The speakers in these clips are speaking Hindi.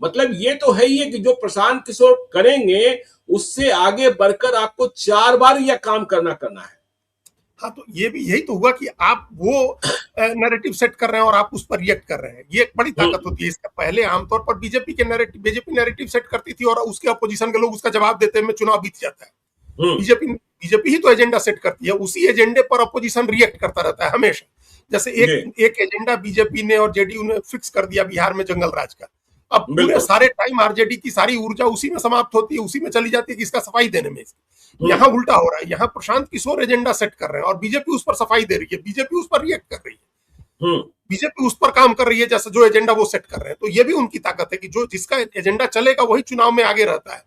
मतलब ये तो है ही है कि जो प्रशांत किशोर करेंगे उससे आगे बढ़कर आपको 4 बार यह काम करना है। हाँ, तो ये भी यही तो हुआ कि आप वो नैरेटिव सेट कर रहे हैं और आप उस पर रिएक्ट कर रहे हैं, ये एक बड़ी ताकत होती है। इसका पहले आमतौर पर बीजेपी नैरेटिव सेट करती थी और उसके अपोजिशन के लोग उसका जवाब देते में चुनाव बीत जाता है। बीजेपी ही तो एजेंडा सेट करती है, उसी एजेंडे पर अपोजिशन रिएक्ट करता रहता है हमेशा। जैसे एक एजेंडा बीजेपी ने और जेडीयू ने फिक्स कर दिया बिहार में जंगल राज का, अब पूरे सारे टाइम आरजेडी की सारी ऊर्जा उसी में समाप्त होती है, उसी में चली जाती है कि इसका सफाई देने में। यहाँ उल्टा हो रहा है, यहाँ प्रशांत किशोर एजेंडा सेट कर रहे हैं और बीजेपी उस पर सफाई दे रही है, बीजेपी उस पर रिएक्ट कर रही है, बीजेपी उस पर काम कर रही है जैसे जो एजेंडा वो सेट कर रहे हैं। तो ये भी उनकी ताकत है कि जो जिसका एजेंडा चलेगा वही चुनाव में आगे रहता है।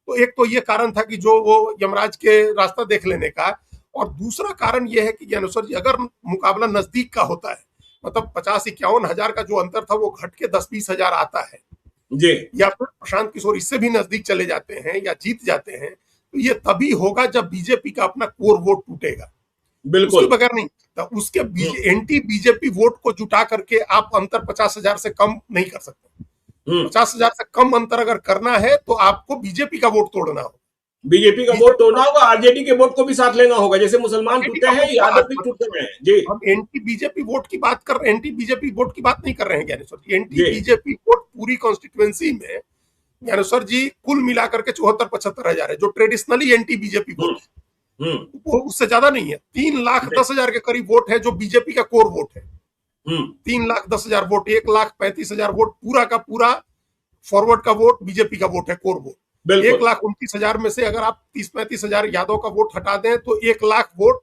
तो एक तो ये कारण था कि जो वो यमराज के रास्ता देख लेने का, और दूसरा कारण यह है कि ज्ञानेश्वर जी, अगर मुकाबला नजदीक का होता है, मतलब 50-51 हजार का जो अंतर था वो घट के 10-20 हजार आता है जी, या फिर प्रशांत किशोर इससे भी नजदीक चले जाते हैं या जीत जाते हैं, तो ये तभी होगा जब बीजेपी का अपना कोर वोट टूटेगा, उसके बगैर नहीं। तो उसके एंटी बीजेपी वोट को जुटा करके आप अंतर 50 हजार से कम नहीं कर सकते। 50 हजार से कम अंतर अगर करना है तो आपको बीजेपी का वोट तोड़ना होगा, बीजेपी का वोट तोड़ना होगा, आरजेडी के वोट को भी साथ लेना होगा, जैसे मुसलमान टूटे हैं यादव भी टूटे हैं। जी, हम एंटी बीजेपी वोट की बात कर रहे हैं, एंटी बीजेपी वोट की बात नहीं कर रहे हैं ज्ञानेश्वर जी। एंटी बीजेपी वोट पूरी कॉन्स्टिट्यूएंसी में ज्ञानेश्वर जी कुल मिलाकर के 74-75 हजार है, जो ट्रेडिशनली एंटी बीजेपी वोट है, वो उससे ज्यादा नहीं है। 3,10,000 के करीब वोट है जो बीजेपी का कोर वोट है। 3,10,000 वोट, 1,35,000 वोट पूरा का पूरा फॉरवर्ड का वोट बीजेपी का वोट है, कोर वोट। 1,29,000 में से अगर आप 30-35 हजार यादव का वोट हटा दें तो 1 लाख वोट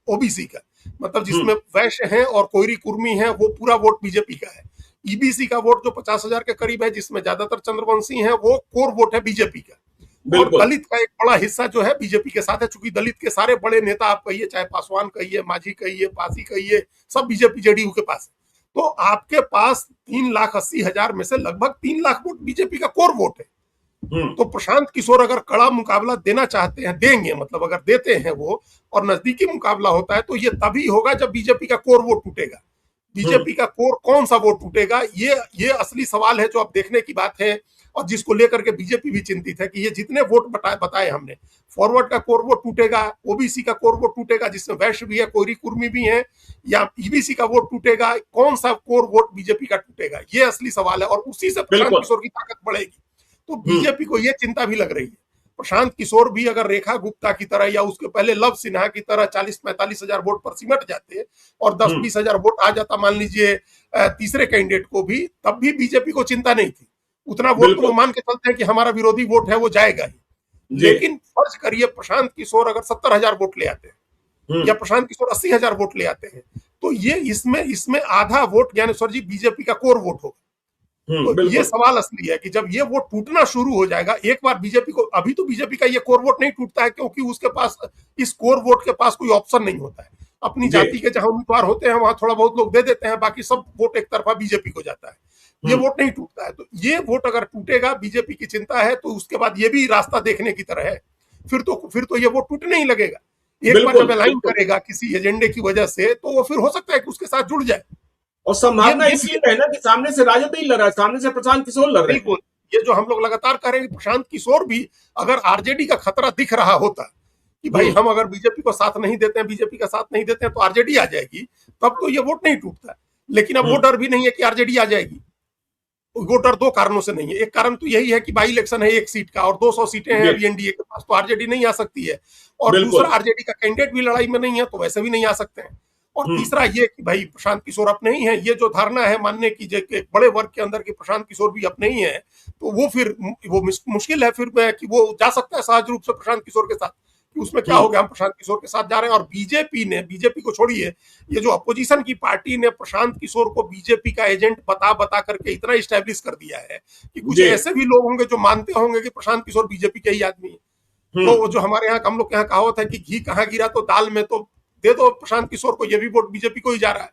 ओबीसी का, मतलब जिसमें वैश्य हैं और कोयरी कुर्मी हैं, वो पूरा वोट बीजेपी का है। ईबीसी का वोट जो 50 हजार के करीब है, जिसमें ज्यादातर चंद्रवंशी हैं, वो कोर वोट है बीजेपी का। और दलित का एक बड़ा हिस्सा जो है बीजेपी के साथ है, चूंकि दलित के सारे बड़े नेता आप कहिए, चाहे पासवान कहिए, मांझी कहिए, पासी कहिए, सब बीजेपी जेडीयू के पास है। तो आपके पास 3,80,000 में से लगभग 3 लाख वोट बीजेपी का कोर वोट है। तो प्रशांत किशोर अगर कड़ा मुकाबला देना चाहते हैं, देंगे, मतलब अगर देते हैं वो और नजदीकी मुकाबला होता है तो ये तभी होगा जब बीजेपी का कोर वोट टूटेगा। बीजेपी का कोर कौन सा वोट टूटेगा, ये असली सवाल है जो अब देखने की बात है, और जिसको लेकर के बीजेपी भी चिंतित है कि ये जितने वोट बताए हमने, फॉरवर्ड का कोर वोट टूटेगा, ओबीसी का कोर वोट टूटेगा जिसमें वैश्य भी है, कोयरी कुर्मी भी है, या ईबीसी का वोट टूटेगा, कौन सा कोर वोट बीजेपी का टूटेगा, ये असली सवाल है, और उसी से प्रशांत किशोर की ताकत बढ़ेगी। तो बीजेपी को यह चिंता भी लग रही है, प्रशांत किशोर भी अगर रेखा गुप्ता की तरह या उसके पहले लव सिन्हा की तरह 40-45 हजार वोट पर सिमट जाते और 10-20 हजार वोट आ जाता मान लीजिए तीसरे कैंडिडेट को भी, तब भी बीजेपी को चिंता नहीं थी। उतना वोट तो वो मान के चलते हैं कि हमारा विरोधी वोट है वो जाएगा ही। लेकिन फर्ज करिए प्रशांत किशोर अगर 70 हजार वोट ले आते हैं या प्रशांत किशोर 80 हजार वोट ले आते हैं, तो ये इसमें आधा वोट ज्ञानेश्वर जी बीजेपी का कोर वोट होगा। तो ये सवाल असली है कि जब ये वोट टूटना शुरू हो जाएगा एक बार बीजेपी को, अभी तो बीजेपी का ये कोर वोट नहीं टूटता है क्योंकि उसके पास, इस कोर वोट के पास कोई ऑप्शन नहीं होता है। अपनी जाति के जहां उम्मीदवार होते हैं वहां थोड़ा बहुत लोग दे देते हैं, बाकी सब वोट एक तरफा बीजेपी को जाता है, ये वोट नहीं टूटता है। तो ये वोट अगर टूटेगा, बीजेपी की चिंता है, तो उसके बाद ये भी रास्ता देखने की तरह है, फिर तो ये वोट टूटने ही लगेगा। एक बार जब अलाइन करेगा किसी एजेंडे की वजह से, तो वो फिर हो सकता है कि उसके साथ जुड़ जाए। और संभावना इसलिए है ना कि सामने से राजद नहीं लड़ रहा है, सामने से प्रशांत किशोर लड़ रहे हैं। ये जो हम लोग लगातार कह रहे हैं, प्रशांत किशोर भी अगर आरजेडी का खतरा दिख रहा होता कि भाई हम अगर बीजेपी को साथ नहीं देते हैं, बीजेपी का साथ नहीं देते हैं तो आरजेडी आ जाएगी, तब तो ये वोट नहीं टूटता। लेकिन अब वो डर भी नहीं है कि आरजेडी आ जाएगी। वो डर दो कारणों से नहीं है। एक कारण तो यही है कि बाई इलेक्शन है 1 सीट का और 200 सीटें हैं अभी एनडीए के पास, तो आरजेडी नहीं आ सकती है। और दूसरा, आरजेडी का कैंडिडेट भी लड़ाई में नहीं है, तो वैसे भी नहीं आ सकते हैं। और तीसरा ये कि भाई प्रशांत किशोर अपने ही है, ये जो धारणा है मानने की बड़े वर्ग के अंदर कि प्रशांत किशोर भी अपने ही है, तो वो फिर वो मुश्किल है फिर कि वो जा सकता है सहज रूप से प्रशांत किशोर के साथ, कि उसमें क्या हो गया, हम प्रशांत किशोर के साथ जा रहे हैं। और बीजेपी को छोड़िए, ये जो अपोजिशन की पार्टी ने प्रशांत किशोर को बीजेपी का एजेंट बता करके इतना स्टैब्लिश कर दिया है कि कुछ ऐसे भी लोग होंगे जो मानते होंगे कि प्रशांत किशोर बीजेपी के ही आदमी है। तो जो हमारे यहाँ हम लोग के यहाँ कहावत है कि घी कहाँ गिरा तो दाल में, तो दे दो प्रशांत किशोर को, ये भी वोट बीजेपी को ही जा रहा है।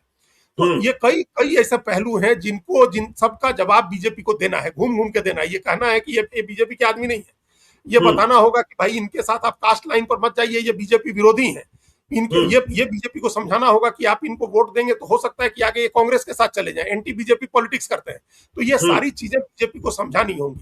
तो ये कई ऐसे पहलू हैं जिन सबका जवाब बीजेपी को देना है, घूम घूम के देना है। ये कहना है कि ये बीजेपी के आदमी नहीं है, ये बताना होगा कि भाई इनके साथ आप कास्ट लाइन पर मत जाइए, ये बीजेपी विरोधी हैं, इनके ये बीजेपी को समझाना होगा कि आप इनको वोट देंगे तो हो सकता है कि आगे ये कांग्रेस के साथ चले जाएं, एंटी बीजेपी पॉलिटिक्स करते हैं। तो ये सारी चीजें बीजेपी को समझानी होंगी।